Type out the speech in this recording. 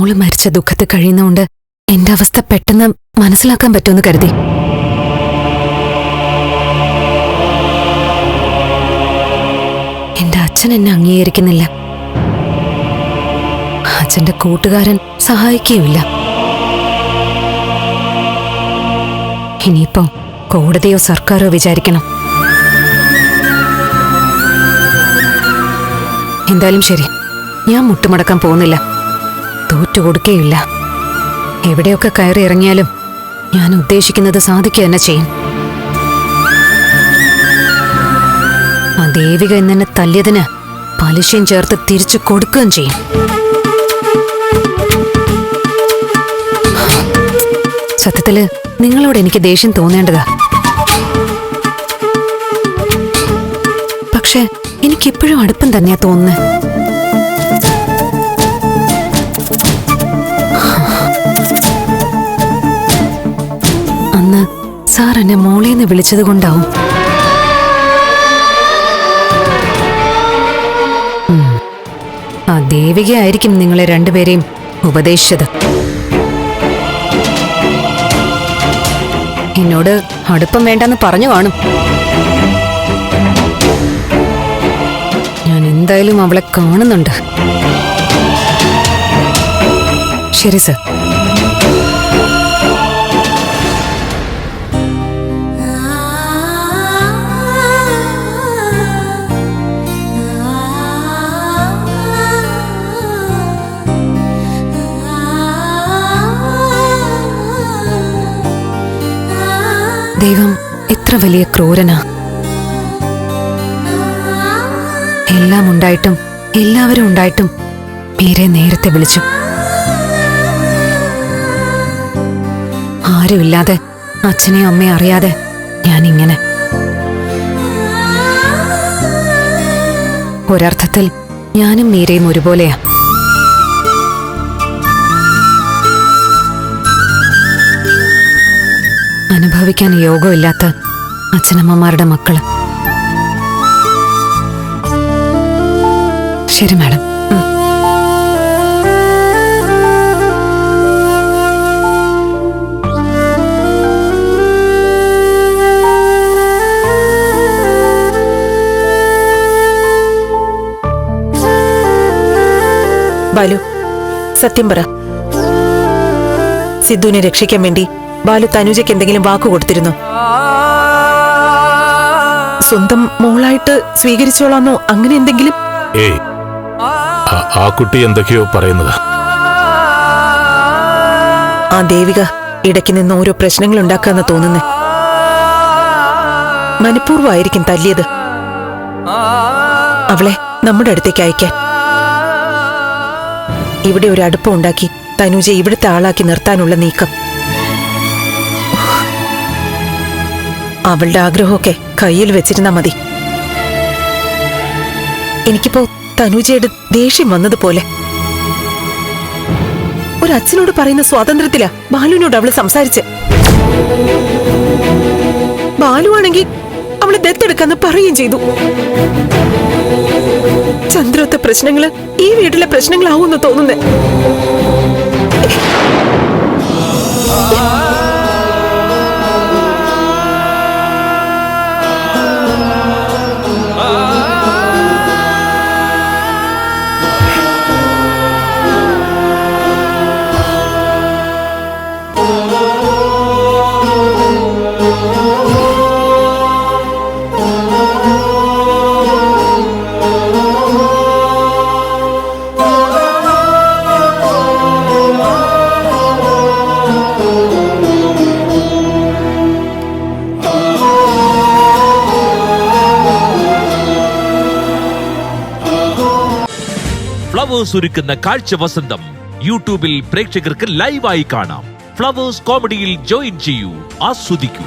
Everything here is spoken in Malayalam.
മോള് മരിച്ച ദുഃഖത്തിൽ കഴിയുന്നതുകൊണ്ട് എന്റെ അവസ്ഥ പെട്ടെന്ന് മനസ്സിലാക്കാൻ പറ്റുമെന്ന് കരുതി. എന്റെ അച്ഛൻ എന്നെ അംഗീകരിക്കുന്നില്ല. അച്ഛന്റെ കൂട്ടുകാരൻ സഹായിക്കുകയുമില്ല. ഇനിയിപ്പോ കോടതിയോ സർക്കാരോ വിചാരിക്കണം. എന്തായാലും ശരി, ഞാൻ മുട്ടുമടക്കാൻ പോകുന്നില്ല. തോറ്റുകൊടുക്കേയില്ല. എവിടെയൊക്കെ കയറി ഇറങ്ങിയാലും ഞാൻ ഉദ്ദേശിക്കുന്നത് സാധിക്കുക തന്നെ ചെയ്യും. ആ ദേവിക എന്നെ തല്ലിയതിന് പലിശയും ചേർത്ത് തിരിച്ചു കൊടുക്കുകയും ചെയ്യും. സത്യത്തില് നിങ്ങളോട് എനിക്ക് ദേഷ്യം തോന്നേണ്ടതാ. പക്ഷെ എനിക്കെപ്പോഴും അടുപ്പം തന്നെയാ തോന്നുന്നത്. അന്ന് സാർ എന്നെ മോളേന്ന് വിളിച്ചത് കൊണ്ടാവും. ആ ദേവികയായിരിക്കും നിങ്ങളെ രണ്ടുപേരെയും ഉപദേശിച്ചത്. എന്നോട് അടുപ്പം വേണ്ടെന്ന് പറഞ്ഞു കാണും. ഞാൻ എന്തായാലും അവളെ കാണുന്നുണ്ട്. ശരി സർ. ദൈവം എത്ര വലിയ ക്രൂരനാ. എല്ലാം ഉണ്ടായിട്ടും എല്ലാവരും ഉണ്ടായിട്ടും മീരെ നേരത്തെ വിളിച്ചു. ആരുമില്ലാതെ അച്ഛനെയും അമ്മയും അറിയാതെ ഞാനിങ്ങനെ. ഒരർത്ഥത്തിൽ ഞാനും മീരയും ഒരുപോലെയാ. അനുഭവിക്കാൻ യോഗമില്ലാത്ത അച്ഛനമ്മമാരുടെ മക്കള്. ശരി മാഡം. ബാലു, സത്യം പറ. സിദ്ധുവിനെ രക്ഷിക്കാൻ വേണ്ടി ബാലു തനുജയ്ക്ക് എന്തെങ്കിലും വാക്കു കൊടുത്തിരുന്നു? സ്വന്തം മോളായിട്ട് സ്വീകരിച്ചോളാന്നോ അങ്ങനെ എന്തെങ്കിലും? ഏയ്, ആ കുട്ടി എന്തൊക്കെയോ പറയുന്നത്. ആ ദേവിക ഇടയ്ക്ക് നിന്ന് ഓരോ പ്രശ്നങ്ങൾ ഉണ്ടാക്കാന്ന് തോന്നുന്നേ. മനഃപൂർവ്വമായിരിക്കും തല്ലിയത്. അവളെ നമ്മുടെ അടുത്തേക്ക് അയക്കാൻ. ഇവിടെ ഒരു അടുപ്പം ഉണ്ടാക്കി തനുജ ഇവിടുത്തെ ആളാക്കി നിർത്താനുള്ള നീക്കം. അവളുടെ ആഗ്രഹമൊക്കെ കയ്യിൽ വെച്ചിരുന്നാ മതി. എനിക്കിപ്പോ തനുജയുടെ ദേഷ്യം വന്നതുപോലെ. ഒരു അച്ഛനോട് പറയുന്ന സ്വാതന്ത്ര്യത്തിലാ ബാലുവിനോട് അവള് സംസാരിച്ച്. ബാലുവാണെങ്കിൽ അവളെ ദത്തെടുക്കാന്ന് പറയുകയും ചെയ്തു. ചന്ദ്രത്തെ പ്രശ്നങ്ങള് ഈ വീട്ടിലെ പ്രശ്നങ്ങളാവൂന്ന് തോന്നുന്നേ. ഫ്ലവേഴ്സ് ഒരുക്കുന്ന കാഴ്ച വസന്തം യൂട്യൂബിൽ പ്രേക്ഷകർക്ക് ലൈവായി കാണാം. ഫ്ലവേഴ്സ് കോമഡിയിൽ ജോയിൻ ചെയ്യൂ, ആസ്വദിക്കൂ.